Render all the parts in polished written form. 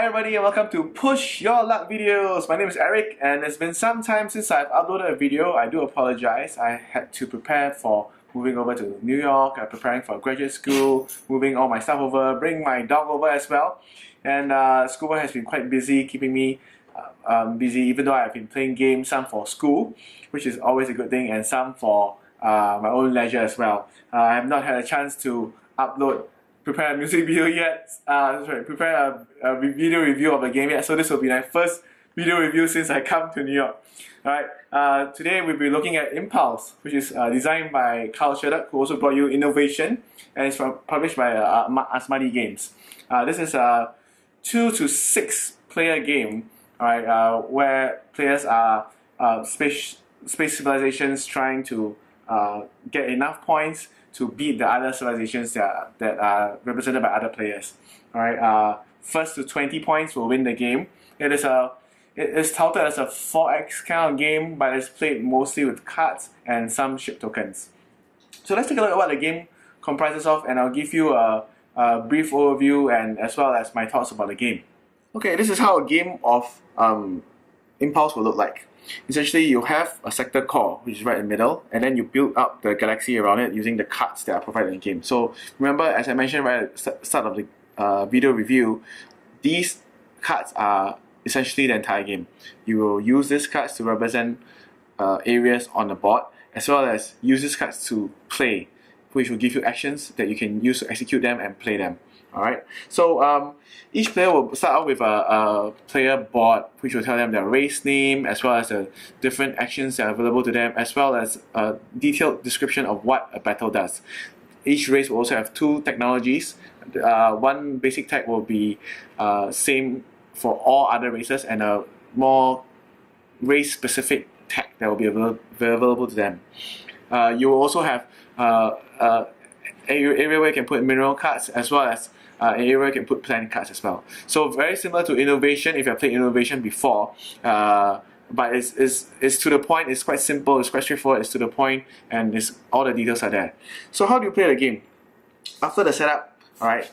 everybody and welcome to Push Your Luck Videos. My name is Eric and it's been some time since I've uploaded a video. I do apologize. I had to prepare for moving over to New York, preparing for graduate school, moving all my stuff over, bringing my dog over as well. And school has been quite busy, keeping me busy, even though I've been playing games, some for school, which is always a good thing, and some for my own leisure as well. I have not had a chance to prepare a music video yet, prepare a video review of a game yet, so this will be my first video review since I come to New York. Alright, today we'll be looking at Impulse, which is designed by Carl Sheddock, who also brought you Innovation, and it's published by Asmadi Games. This is a 2 to 6 player game, alright, where players are space civilizations trying to get enough points to beat the other civilizations that are represented by other players. Alright, first to 20 points will win the game. It is touted as a 4x kind of game, but it's played mostly with cards and some ship tokens. So let's take a look at what the game comprises of, and I'll give you a brief overview and as well as my thoughts about the game. Okay, this is how a game of Impulse will look like. Essentially, you have a sector core, which is right in the middle, and then you build up the galaxy around it using the cards that are provided in the game. So remember, as I mentioned right at the start of the video review, these cards are essentially the entire game. You will use these cards to represent areas on the board, as well as use these cards to play, which will give you actions that you can use to execute them and play them. Alright, so each player will start off with a player board, which will tell them their race name, as well as the different actions that are available to them, as well as a detailed description of what a battle does. Each race will also have 2 technologies. One basic tech will be same for all other races, and a more race-specific tech that will be available to them. You will also have area where you can put mineral cards, as well as an area where you can put plant cards as well. So very similar to Innovation, if you have played Innovation before, but it's to the point, it's quite simple, it's quite straightforward, it's to the point, and all the details are there. So how do you play the game? After the setup, alright,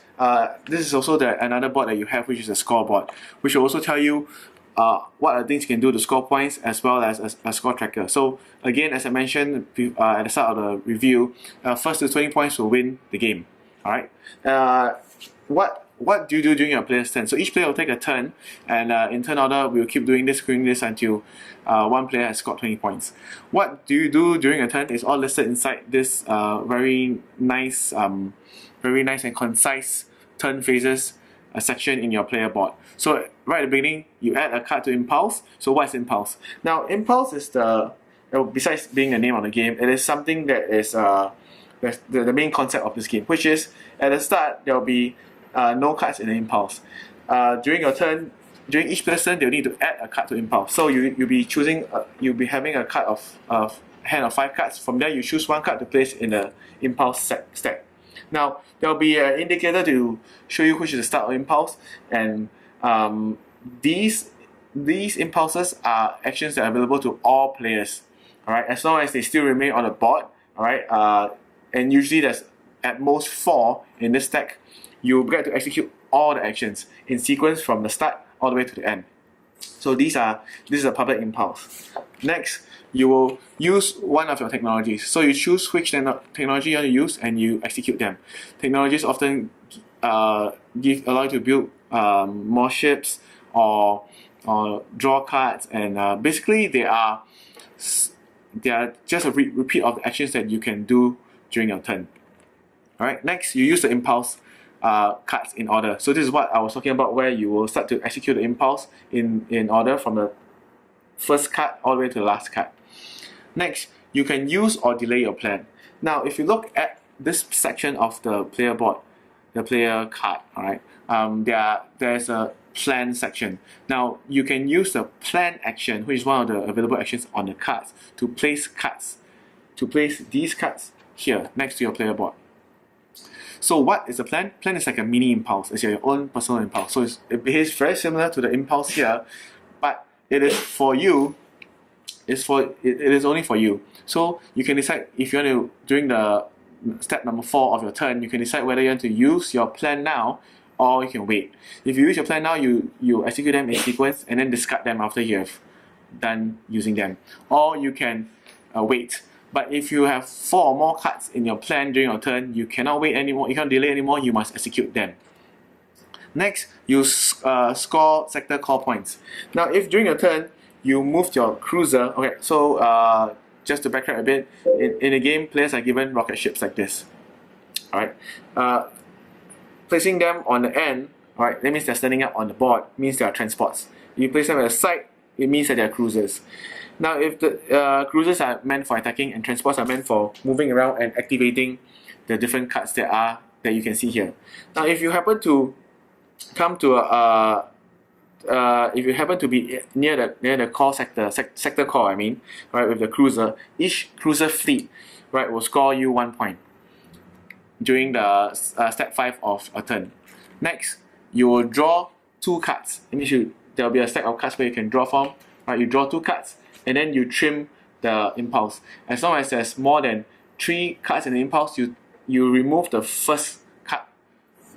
this is also another board that you have, which is a scoreboard, which will also tell you what are the things you can do to score points, as well as a score tracker. So again, as I mentioned at the start of the review, first to 20 points will win the game. Alright, what do you do during your player's turn? So each player will take a turn, and in turn order we will keep doing this until one player has scored 20 points. What do you do during a turn is all listed inside this very nice and concise turn phases section in your player board. So right at the beginning, you add a card to Impulse. So what's Impulse? Now Impulse is besides being the name of the game, it is something that is the main concept of this game, which is at the start there will be no cards in the Impulse. During your turn, during each player's turn, they'll need to add a card to Impulse. So you'll be having a card of hand of 5 cards. From there, you choose 1 card to place in the Impulse stack. Now there will be an indicator to show you which is the start of Impulse, and these impulses are actions that are available to all players. Alright, as long as they still remain on the board. Alright, and usually there's at most 4 in this stack. You get to execute all the actions in sequence from the start all the way to the end. So this is a public impulse. Next, you will use one of your technologies. So you choose which technology you want to use and you execute them. Technologies often allow you to build more ships or draw cards, and basically they are just a repeat of the actions that you can do during your turn. Alright, next you use the impulse cards in order. So this is what I was talking about, where you will start to execute the impulse in order from the first card all the way to the last card. Next, you can use or delay your plan. Now, if you look at this section of the player board, the player card, alright, there's a plan section. Now, you can use the plan action, which is one of the available actions on the cards, to place these cards here next to your player board. So what is a plan? Plan is like a mini impulse. It's your own personal impulse. So it behaves very similar to the impulse here, but it is for you. It is only for you. So you can decide if you want to, during the step number 4 of your turn, you can decide whether you want to use your plan now or you can wait. If you use your plan now, you execute them in sequence and then discard them after you have done using them. Or you can wait. But if you have 4 or more cards in your plan during your turn, you cannot wait anymore, you can't delay anymore, you must execute them. Next, you score sector core points. Now, if during your turn you moved your cruiser, okay, so just to backtrack a bit, in a game, players are given rocket ships like this. Alright, placing them on the end, alright, that means they're standing up on the board, means they are transports. You place them at the side, it means that they are cruisers. Now, if the cruisers are meant for attacking and transports are meant for moving around and activating the different cards that you can see here. Now, if you happen to come to if you happen to be near the core sector core, I mean, right, with the cruiser, each cruiser fleet, right, will score you 1 point during the step 5 of a turn. Next, you will draw 2 cards. There will be a stack of cards where you can draw from. Right, you draw 2 cards, and then you trim the impulse. As long as there's more than 3 cards in the impulse, you remove the first card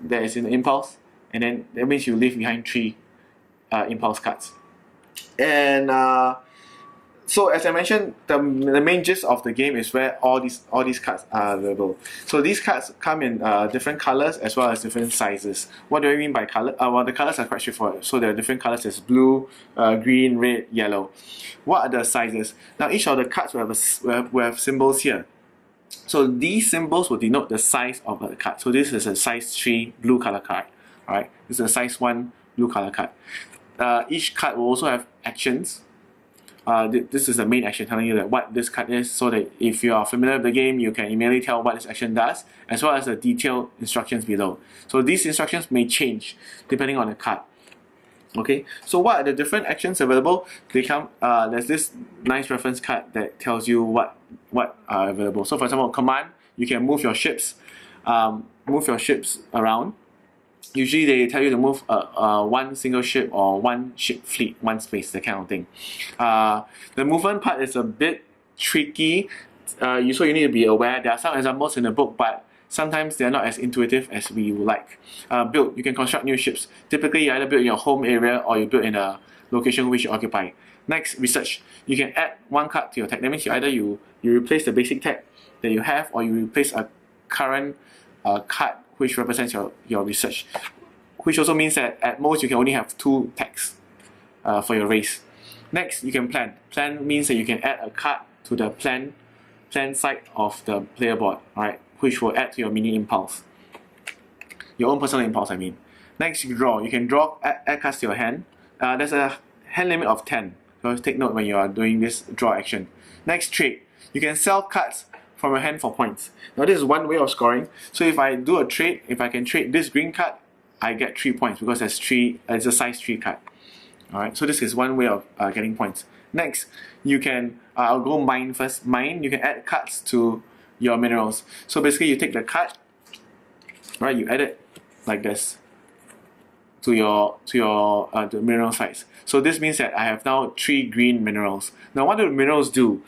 that is in the impulse, and then that means you leave behind 3 impulse cards. And so, as I mentioned, the main gist of the game is where all these cards are available. So these cards come in different colors as well as different sizes. What do I mean by color? Well, the colors are quite straightforward. So there are different colors: as blue, green, red, yellow. What are the sizes? Now, each of the cards will have symbols here. So these symbols will denote the size of the card. So this is a size 3 blue color card. Alright, this is a size 1 blue color card. Each card will also have actions. This is the main action, telling you that what this card is, so that if you are familiar with the game, you can immediately tell what this action does, as well as the detailed instructions below. So these instructions may change depending on the card. Okay, so what are the different actions available? There's this nice reference card that tells you what are available. So for example, command, you can move your ships around. Usually they tell you to move one single ship or one ship fleet, one space, that kind of thing. The movement part is a bit tricky, so you need to be aware. There are some examples in the book, but sometimes they're not as intuitive as we would like. Build, you can construct new ships. Typically, you either build in your home area or you build in a location which you occupy. Next, research. You can add 1 card to your tech. That means you replace the basic tech that you have, or you replace a current card which represents your research. Which also means that at most you can only have 2 techs for your race. Next, you can plan. Plan means that you can add a card to the plan side of the player board, right, which will add to your mini impulse. Your own personal impulse, I mean. Next, you draw. You can add cards to your hand. There's a hand limit of 10. So take note when you are doing this draw action. Next, trade. You can sell cards from your hand for points. Now this is one way of scoring. So if I do a trade, if I can trade this green card, I get 3 points because it's a size 3 card. Alright, so this is one way of getting points. Next, you can, I'll go mine first. Mine, you can add cards to your minerals. So basically you take the card, right, you add it like this to the mineral size. So this means that I have now 3 green minerals. Now what do the minerals do?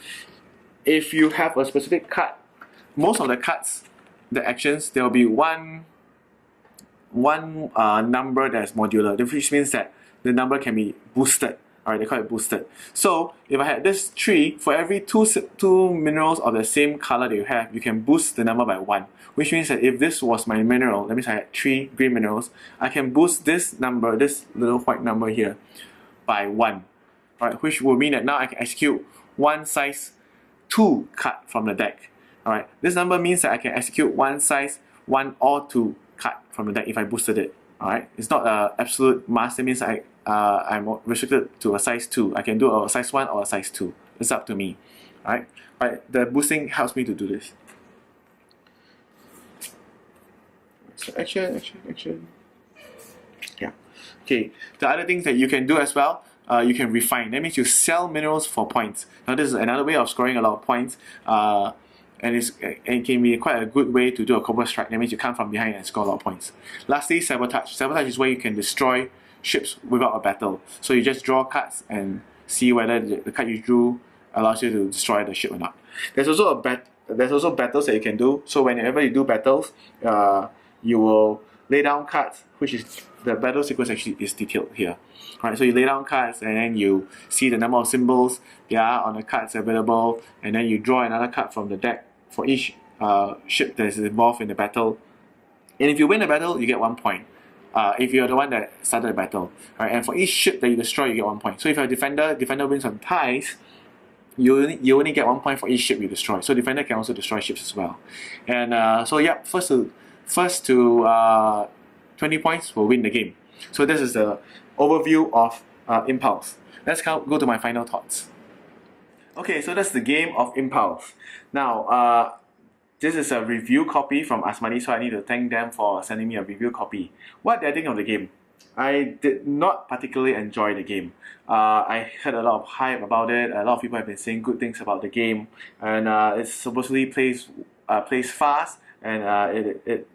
If you have a specific card, most of the cards, the actions, there will be one number that's modular, which means that the number can be boosted. Alright, they call it boosted. So if I had this 3, for every two minerals of the same color that you have, you can boost the number by 1. Which means that if this was my mineral, that means I had 3 green minerals, I can boost this number, this little white number here, by 1. Alright, which will mean that now I can execute 1 size 2 card from the deck. Alright, this number means that I can execute 1 size 1 or 2 card from the deck if I boosted it. Alright, it's not an absolute must. That means I'm restricted to a size 2. I can do a size 1 or a size 2. It's up to me. Alright, but the boosting helps me to do this. So action. Yeah. Okay, the other things that you can do as well, you can refine. That means you sell minerals for points. Now this is another way of scoring a lot of points, and it can be quite a good way to do a cobra strike. That means you come from behind and score a lot of points. Lastly, sabotage. Sabotage is where you can destroy ships without a battle. So you just draw cards and see whether the card you drew allows you to destroy the ship or not. There's also battles that you can do. So whenever you do battles, you will lay down cards, which is the battle sequence actually is detailed here. Alright, so you lay down cards and then you see the number of symbols on the cards available, and then you draw another card from the deck for each ship that is involved in the battle. And if you win the battle, you get 1 point. If you're the one that started the battle. Right? And for each ship that you destroy, you get 1 point. So if you're a defender wins on ties, you only get 1 point for each ship you destroy. So defender can also destroy ships as well. And so yeah, first to 20 points will win the game. So this is the overview of Impulse. Let's go to my final thoughts. Okay, so that's the game of Impulse. Now, this is a review copy from Asmadi, so I need to thank them for sending me a review copy. What did I think of the game? I did not particularly enjoy the game. I heard a lot of hype about it. A lot of people have been saying good things about the game, and it supposedly plays fast, and it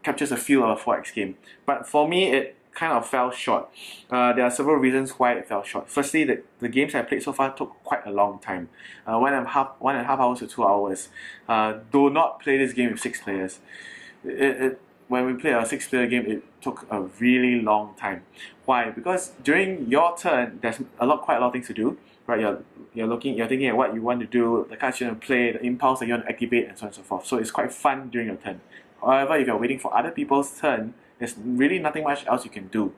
captures a feel of a 4X game. But for me, it kind of fell short. There are several reasons why it fell short. Firstly, the games I played so far took quite a long time. 1.5 hours to 2 hours. Do not play this game with 6 players. When we play a 6-player game, it took a really long time. Why? Because during your turn, there's quite a lot of things to do. Right? You're thinking at what you want to do, the cards you want to play, the impulse that you want to activate, and so on and so forth. So it's quite fun during your turn. However, if you're waiting for other people's turn, there's really nothing much else you can do.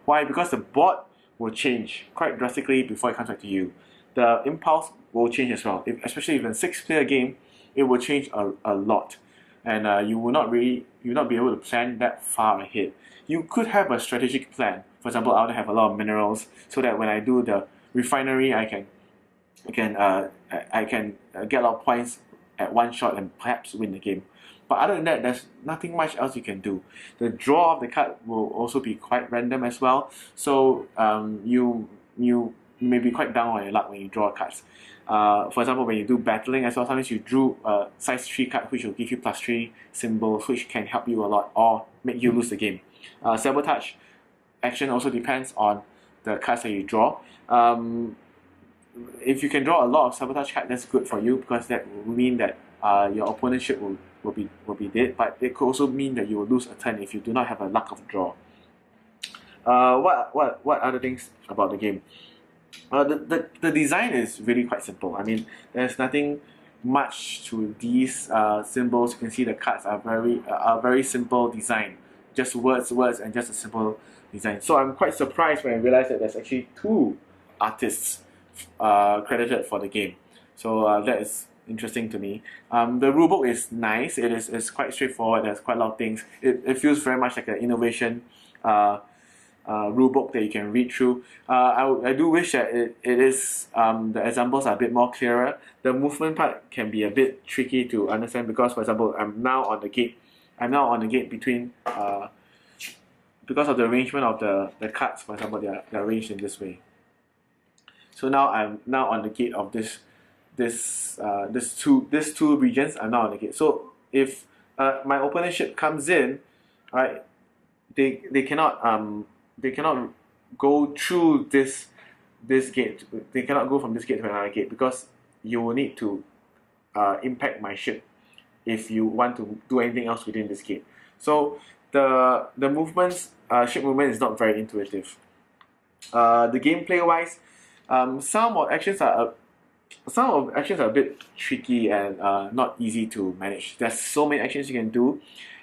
Why? Because the board will change quite drastically before it comes back to you. The impulse will change as well. Especially if it's a 6-player game, it will change a lot. And you will not be able to plan that far ahead. You could have a strategic plan. For example, I want to have a lot of minerals so that when I do the refinery, I can get a lot of points at one shot and perhaps win the game. But other than that, there's nothing much else you can do. The draw of the card will also be quite random as well. So you may be quite down on your luck when you draw cards. For example, when you do battling as well, sometimes you drew a size 3 card which will give you +3 symbols, which can help you a lot or make you lose the game. Sabotage action also depends on the cards that you draw. If you can draw a lot of sabotage cards, that's good for you, because that will mean that your opponent's ship will be dead, but it could also mean that you will lose a turn if you do not have a luck of draw. What other things about the game? The design is really quite simple. I mean, there's nothing much to these symbols. You can see the cards are very simple design, just words, and just a simple design. So I'm quite surprised when I realized that there's actually 2 artists credited for the game. So that is interesting to me. The rulebook is nice. It's quite straightforward. There's quite a lot of things. It feels very much like an innovation rulebook that you can read through. I do wish that it is the examples are a bit more clearer. The movement part can be a bit tricky to understand because, for example, I'm now on the gate between because of the arrangement of the cards. For example, they're arranged in this way. So now I'm on the gate of these two regions. I'm now on the gate. So if my opponent's ship comes in, right, they cannot go through this gate. They cannot go from this gate to another gate because you will need to impact my ship if you want to do anything else within this gate. So the movements, ship movement is not very intuitive. The gameplay wise, some of actions are a bit tricky and not easy to manage. There's so many actions you can do,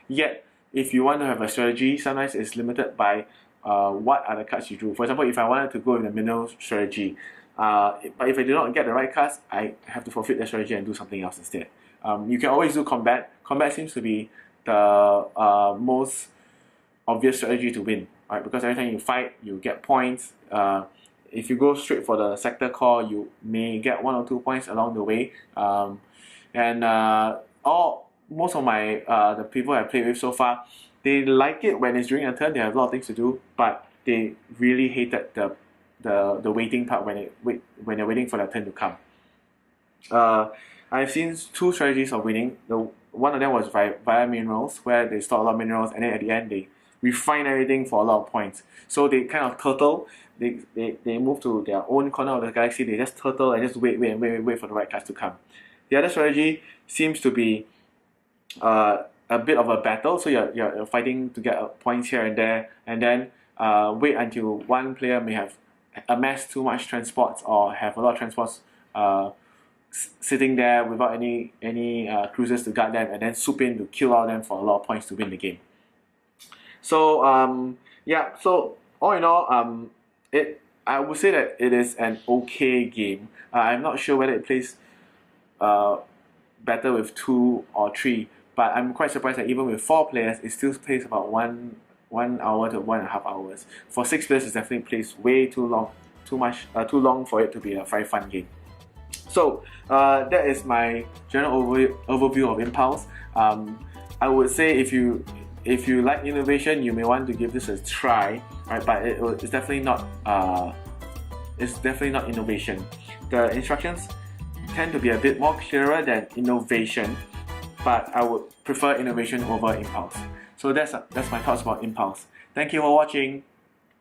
yet if you want to have a strategy, sometimes it's limited by what are the cards you drew. For example, if I wanted to go with the mineral strategy, but if I do not get the right cards, I have to forfeit the strategy and do something else instead. You can always do combat. Combat seems to be the most obvious strategy to win, right? Because every time you fight, you get points. If you go straight for the sector core, you may get 1 or 2 points along the way. Most of my the people I played with so far, they like it when it's during a turn. They have a lot of things to do, but they really hated the waiting part when they're waiting for their turn to come. I've seen 2 strategies of winning. One of them was via minerals, where they store a lot of minerals, and then at the end they refine everything for a lot of points. So they kind of turtle. They move to their own corner of the galaxy. They just turtle and just wait for the right cards to come. The other strategy seems to be a a bit of a battle. So you're fighting to get points here and there, and then wait until one player may have amassed too much transports or have a lot of transports sitting there without any cruisers to guard them, and then swoop in to kill all of them for a lot of points to win the game. So yeah, so all in all, I would say that it is an okay game. I'm not sure whether it plays better with 2 or 3, but I'm quite surprised that even with 4 players, it still plays about 1 hour to 1.5 hours. For 6 players, it definitely plays way too long, too long for it to be a very fun game. So that is my general overview of Impulse. I would say if you like innovation, you may want to give this a try, right? But it's definitely not innovation. The instructions tend to be a bit more clearer than innovation, but I would prefer innovation over Impulse. So that's my thoughts about Impulse. Thank you for watching.